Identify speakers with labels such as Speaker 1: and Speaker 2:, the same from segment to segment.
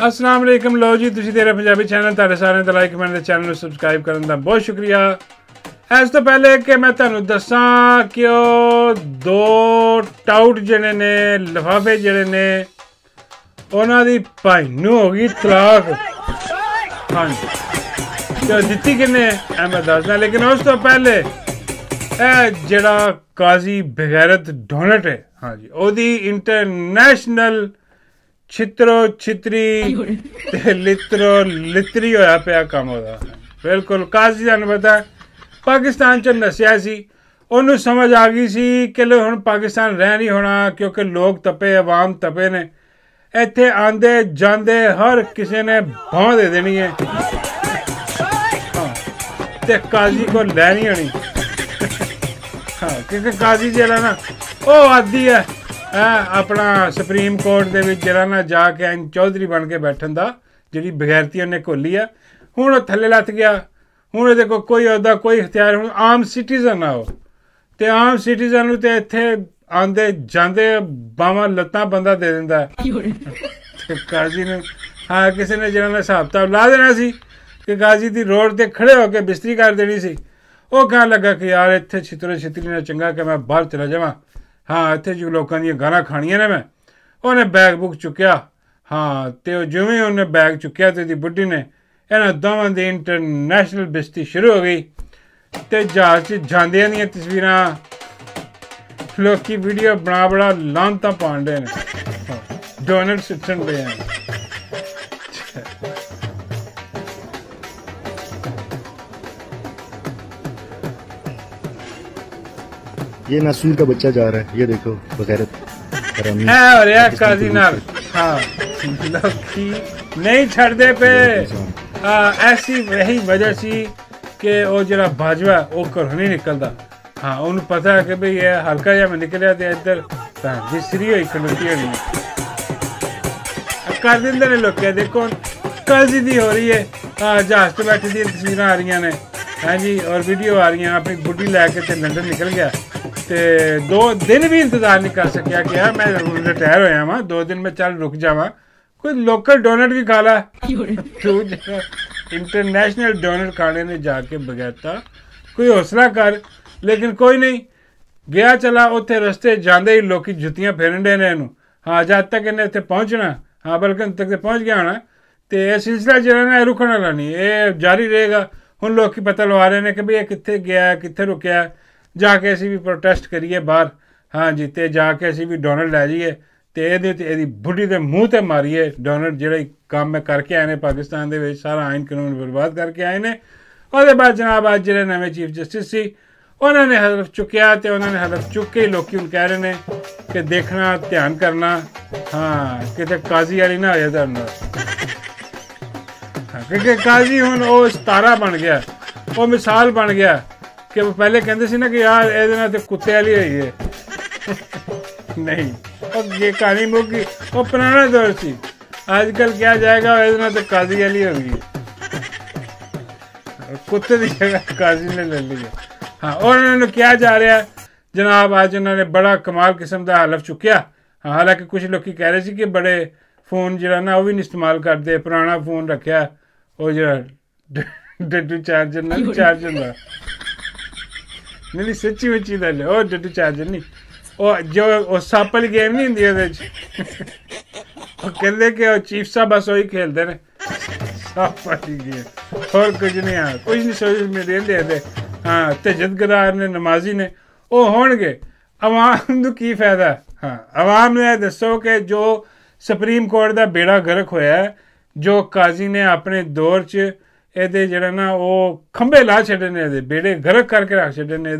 Speaker 1: अस्सलाम वालेकुम लो जी तुसीं तेरा पंजाबी चैनल तुहाडे सारेयां दा लाइक कमेंट ते चैनल नूं सबसक्राइब करन दा बहुत शुक्रिया। इस तो पहले कि मैं तुहानूं दस्सां कि ओह दो टाउट जिहड़े ने लिफाफे जिहड़े ने उन्हां दी भाई नूं हो गई तलाक। हाँ जी तो दित्ती किन्ने मैं दसदा, लेकिन उस तो पहले जिहड़ा काजी बगैरत डोनट है, हाँ जी ओहदी इंटरनेशनल छित्रो छित्री ते लित्रो लित्री होया पिया कम होदा। बिल्कुल काजी तुहानूं पता पाकिस्तान च नस्सिया सी, ओनू समझ आ गई सी कि लो हुण पाकिस्तान रह नहीं होना क्योंकि लोग तपे अवाम तपे ने, इत्थे आंदे जांदे हर किसी ने भां दे देनी है। हाँ ते काजी को लैनी होनी। हाँ क्योंकि काजी जेह्ड़ा ना ओह आदी है अपना सुप्रीम कोर्ट दे विच जेह्ड़ा ना जाके चौधरी बन के बैठन दा जिहड़ी बगैरती उन्हें घोली है। हुण ओह थल्ले लत्थ गया, हुण ओहदे कोल कोई ओहदा कोई इख्तियार, हुण आम सिटीजन आ ओह ते आम सिटीजन नूं ते इत्थे आंदे जांदे बावां लत्तां बंदा दे दिंदा ते काजी नूं हाँ किसी ने जेह्ड़ा ना हिसाब किताब ला देना सी कि काजी दी रोड ते खड़े होके बिस्तरी कर देनी सी। ओह कहण लगा कि यार इत्थे छित्रो छितरी ने चंगा कि मैं बाहर चला जावां, हाँ इत्थे जो लोकां दियां गालां खाणियां ने मैं। उन्हें बैग बुक चुक्या, हाँ तो जिवें उन्हें बैग चुक्या तो बुढ़ी ने इन्हां दोवां दी इंटरनेशनल बिस्ती शुरू हो गई ते जहाज च जांदियां दियां तस्वीरां लोकी वीडियो बना बड़ा लानतां पाण डे ने, डोनट सुट्टण डे ने।
Speaker 2: ये नासून का बच्चा जा रहा है, ये देखो बगैरत
Speaker 1: और यार काजी नाल हाँ लोकी नहीं छड़दे पे। ऐसी यही वजह सी कि वो जरा बाजवा वो घरों नहीं निकलता। हाँ उन्हें पता है कि भाई ये हल्का जहा मैं निकलिया तो इधर जिसरी हुई खलोती होनी कर देंगे ने लोग। देखो काजी दी हो रही है, हाँ जहाज तो बैठी दी तस्वीर आ रही ने, हाँ जी और वीडियो आ रही हैं। अपनी बुढ़ी लैके ते लंडन निकल गया ते 2 दिन भी इंतजार नहीं कर सकिया कि यार मैं रिटायर होया वां 2 दिन में चल रुक जावा कोई लोकल डोनट भी खा ला। तू इंटरनेशनल डोनट खाने ने जाके बगैरता कोई हौसला कर, लेकिन कोई नहीं गया चला उत्थे रस्ते जांदे ही लोग जुत्तियां फेरन डे ने इनू। हाँ जद तक इन्हें इत्थे पहुँचना, हाँ बल्कि तक पहुँच गया होना तो यह सिलसिला जो ना रुकने वाला नहीं, ये जारी रहेगा। हुण लोग पता लवा रहे हैं कि भाई कित्थे गया कित्थे रुकया, जाके असी भी प्रोटेस्ट करिए बाहर, हाँ जी तो जाके असी भी डोनट लै जाइए तो ये बुढ़ी के मूँह ते मारिए डोनट जो काम में करके आए ने पाकिस्तान के सारा आइन कानून बर्बाद करके आए ने। और बाद जनाब अज जो नवे चीफ जस्टिस सी उन्होंने हलफ चुकया तो उन्होंने हलफ चुक के लोग हूँ कह रहे हैं कि देखना ध्यान करना, हाँ कितने काजी वाली ना हो जाए। हाँ क्योंकि काजी हूँ वो सितारा बन गया, वो मिसाल बन गया कि वो पहले कहते सी ना कि यार ये कुत्ते वाली हुई है। नहीं और ये कहानी मुक्की वो पुराना दौर सी, आजकल क्या जाएगा ये तो काजी वाली होगी, कुत्ते की जगह काजी ने ले ली है। हाँ और उन्होंने क्या जा रहा है जनाब आज उन्होंने बड़ा कमाल किस्म का हलफ चुकया। हाँ हालांकि कुछ लोग कह रहे थे कि बड़े फोन जरा ना वो भी नहीं इस्तेमाल करते, पुराना फोन रखा वो जरा डड्डू चार्जर ना चार्जर का नहीं सच्ची मुच्ची गल है, डड्डू चार्जर नहीं वो जो सप वाली गेम नहीं होंगी कहते कि चीफ साहब बस वही खेलते हैं सप वाली गेम और कुछ नहीं। हाँ कुछ नहीं सोशल मीडिया देखते, हाँ तजदगदार ने नमाजी ने वो होणगे अवाम को की फायदा। हाँ अवाम ने दसो कि जो सुप्रीम कोर्ट का बेड़ा गर्क होया है, जो काजी ने अपने दौर च ये जरा ना वो खंबे ला छड़े ने, बेड़े गर्क करके रख छड़े ने,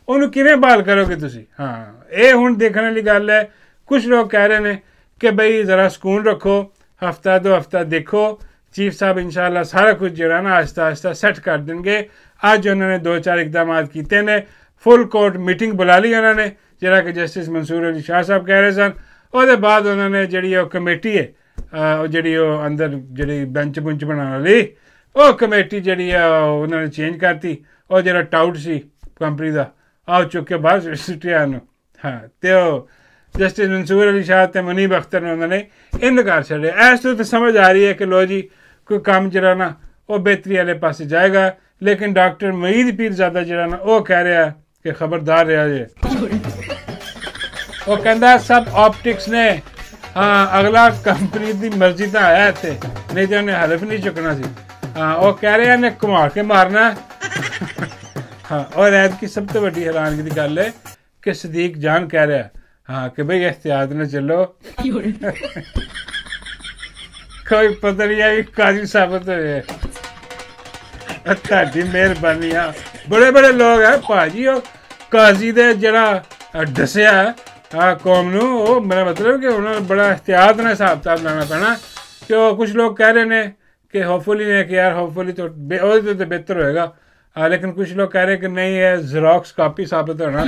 Speaker 1: उन्होंने किवें बहाल करोगे तुसी। हाँ ये हुण देखने वाली गल है। कुछ लोग कह रहे हैं कि बई ज़रा सुकून रखो, हफ्ता 2 हफ्ता देखो, चीफ साहब इंशाल्लाह सारा कुछ जरा ना आहिस्ता आहिस्ता सैट कर देंगे। अज उन्होंने 2-4 इकदाम किए ने, फुल कोर्ट मीटिंग बुला ली उन्होंने जरा कि जस्टिस मंसूर अली शाह साहब कह रहे सन। और बाद उन्होंने जी कमेटी है जी अंदर जी बेंच बुंच बनाने वाली वो कमेटी जी उन्होंने चेंज करती और जरा टाउट सी कंपनी का आओ चुक के बाहर सुटिया। हाँ तो जस्टिस मंसूर अली शाह ते मुनीब अख्तर ने उन्होंने इनकार छड़िया। इस तो समझ आ रही है कि लो जी कोई काम जरा ना वो बेहतरी वाले पास जाएगा, लेकिन डॉक्टर मईद पीरजादा जरा ना वो कह रहा है कि खबरदार रहा जे। वो कहता सब ऑप्टिक्स ने हाँ अगला कंपनी की मर्जी तो आया इतने, नहीं तो उन्हें हलफ नहीं चुकना सी। हाँ वो कह रहे हैं घुमा के मारना। हाँ और ऐद की सब तो बड़ी हैरानगी की गल है कि सदीक जान कह रहा है हाँ कि भाई एहतियात न चलो। कोई पता नहीं है काजी साबित हो ताड़ी मेहरबानी। हाँ बड़े बड़े लोग हैं भाजी वो काजी दे जरा दसिया हाँ कौम नू, वो मेरा मतलब कि उन्होंने बड़ा एहतियात ने हिसाब किताब लाना पैना कि वो कुछ लोग कह रहे हैं कि होपफुली ने कि यार होपफुली तो बेहतर होएगा। हाँ लेकिन कुछ लोग कह रहे हैं कि नहीं है ज़ेरॉक्स कापी साबित होना। हाँ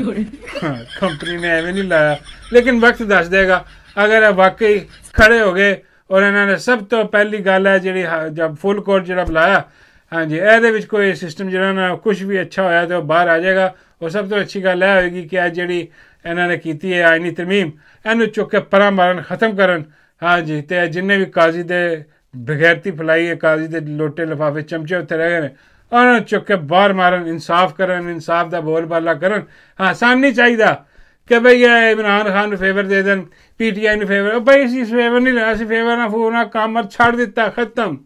Speaker 1: कंपनी ने एवं नहीं लाया, लेकिन वक्त दस देगा। अगर वाकई खड़े हो गए और इन्होंने सब तो पहली गल है जी जब फुल कोर्ट जो बुलाया हाँ जी ए कोई सिस्टम जो ना कुछ भी अच्छा होया तो बाहर आ जाएगा। और सब तो अच्छी गल है होगी कि अज जी इन्होंने की है आईनी तरमीम इनू चुक के परा मारन खत्म करन। हाँ जी तो जिन्हें भी काजी दे बगैरती फैलाई है, काजी दे लोटे लिफाफे चमचे उत्थे रह गए उन्होंने चुक के बाहर मारन, इंसाफ करन, इंसाफ का बोलबाला करन। हाँ सान नहीं चाहिए कि भाई ये इमरान खान फेवर दे दें, PTI फेवर, भाई असी फेवर नहीं लेना, फेवर ना फूना काम छड़ दिता खत्म।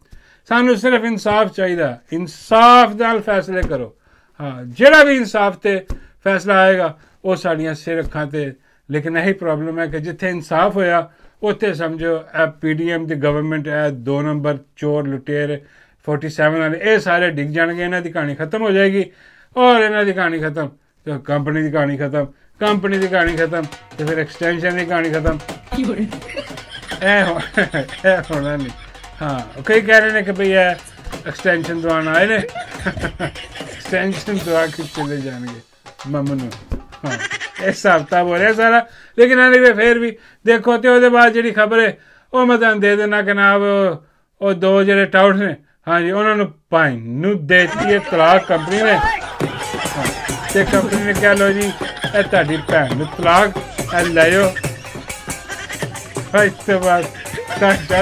Speaker 1: सानू सिर्फ इंसाफ चाहिए, इंसाफ नाल फैसले करो। हाँ जोड़ा भी इंसाफ ते फैसला आएगा वो साड़ियाँ सिर अखां ते। लेकिन यही प्रॉब्लम है कि जिथे इंसाफ होया उत्थे समझो PDM की गवर्नमेंट है 2 नंबर चोर लुटेर 47 वाले ये सारे डिग जाएंगे, इन्हों की कहानी खत्म हो जाएगी। और इन्हों की कहानी खत्म तो कंपनी की कहानी खत्म, कंपनी की कहानी खत्म तो फिर एक्सटेंशन की कहानी खत्म। ए होना नहीं। हाँ कई कह रहे हैं कि भैया एक्सटेंशन दवान आए ने एक्सटेंशन दवा के चले जाएंगे ममनू। हाँ हिसाब किताब हो रहा सारा। लेकिन अरे फिर भी देखो तो वो बाद जी खबर है वो मैं तुम दे देना कि ना वो 2 जो टाउट ने हाँ जी उन्होंने भाई देती है तलाक कंपनी ने। हाँ तो कंपनी ने कह लो जी ताड़ी भैन तलाक लाओ। इस तो बाद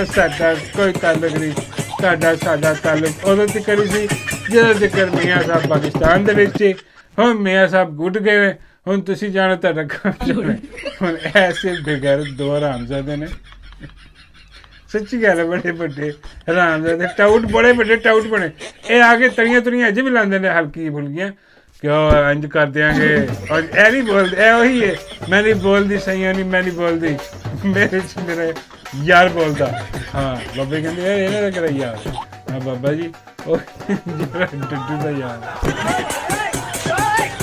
Speaker 1: साडा कोई ताल्लुक नहीं, साडा ताल्लुक उदों तक ही जो तक मियाँ साहब पाकिस्तान के हम मियाँ साहब गुट गए हुण तुसीं जाणो तुहाडा काम चले। हुण ऐसे बेगैर 2 हरामजादे ने, सच्ची गल है बड़े बड़े हरामजादे टाउट, बड़े बड़े टाउट बने। ये आके तड़ियां तुड़ियां अज भी लाते हैं हल्की फुल्कियां क्यों इंज कर देंगे। और ए नहीं बोलते ए वही है मैं नहीं बोलती सही नहीं मैं नहीं बोलती मेरे यार बोलता। हाँ बाबे कहते इन्हें करा यार। हाँ बाबा जी डड्डू का यार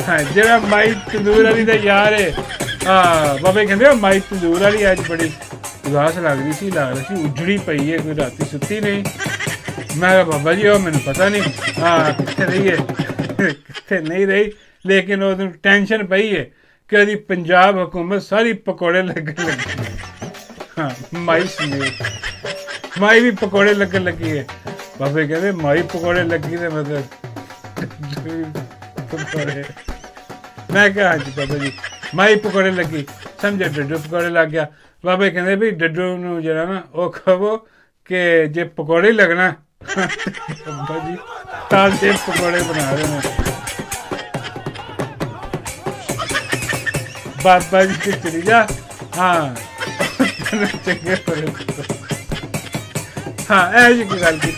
Speaker 1: हाँ जरा माई तंदूर वाली का यार है। हाँ बाबे कहते माई तंदूर वाली अज बड़ी उदास लग रही सी उजड़ी पई है, कोई राती सुती नहीं। मैं बाबा जी वो मैंने पता नहीं हाँ कितने रही है कितने नहीं रही, लेकिन वो टेंशन पई है कि यदि पंजाब हुकूमत सारी पकौड़े लगन लगी। हाँ माई समेत माई भी पकौड़े लगन लगी है। बाबे कहते माई पकौड़े लगी तो मतलब पकौड़े। मैं क्या हाँ जी बाबा जी माई पकौड़े लगी समझे डड्डू पकौड़े लग गया। बाबे कहते भी डड्डू नूं जरा ना वो खवो कि जे पकौड़े लगना बाबा जी ताजे पकौड़े बना रहे हैं। बाबा जी की चली जा। हाँ चंगे हाँ ऐसी कोई गल की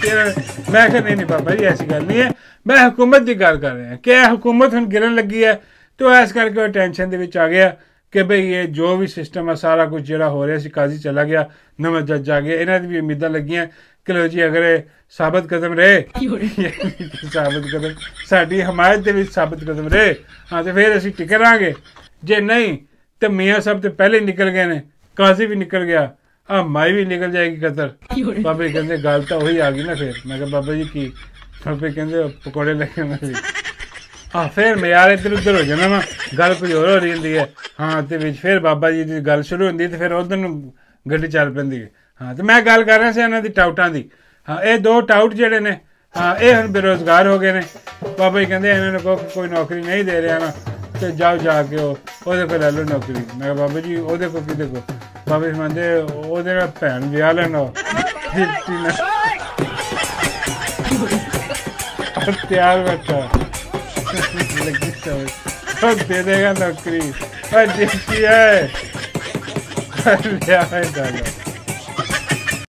Speaker 1: मैं क्या नहीं बाबा जी ऐसी गल नहीं है, मैं हुकूमत की गल कर रहा कि हुकूमत हम गिरन लगी है तो इस करके टेंशन के आ गया कि भाई ये जो भी सिस्टम है सारा कुछ जो हो रहा है काजी चला गया नवा जज आ गया। इन्हों की भी उम्मीदा लगियां कि लो जी अगर साबित कदम रहे साबित कदम साड़ी हमायत के साबित कदम रहे हाँ तो फिर असीं टिके रहांगे, जे नहीं तो मियाँ साहब तो पहले निकल गए ने, काजी भी निकल गया, हाँ माई भी निकल जाएगी कतर। बाबे कहते गल तो वही आ गई ना। फिर मैं कहा बाबा जी की बाबे कहते पकौड़े लगे मैं हाँ फिर मैं यार इधर उधर हो जाना वा गल कोई होर हो रही होंगी है। हाँ तो फिर बाबा जी की गल शुरू होंगी तो फिर उधर गड्डी चल पैंदी है। हाँ तो मैं गल कर रहा से इन्हों की टाउटां की। हाँ ये 2 टाउट जोड़े ने हाँ ये हम बेरोजगार हो गए ने। बाबा जी कहते इन्होंने कोई नौकरी नहीं दे रहा ना तो जाओ जाके ओदे को ले लो नौकरी। मैं कहा बाबा जी ओदे को किदे को? बाबा जी कहते ओदे नाल भैन विआह लेना तैयार बैठा लगी समझ दे देगा नौकरी। डिप्टी है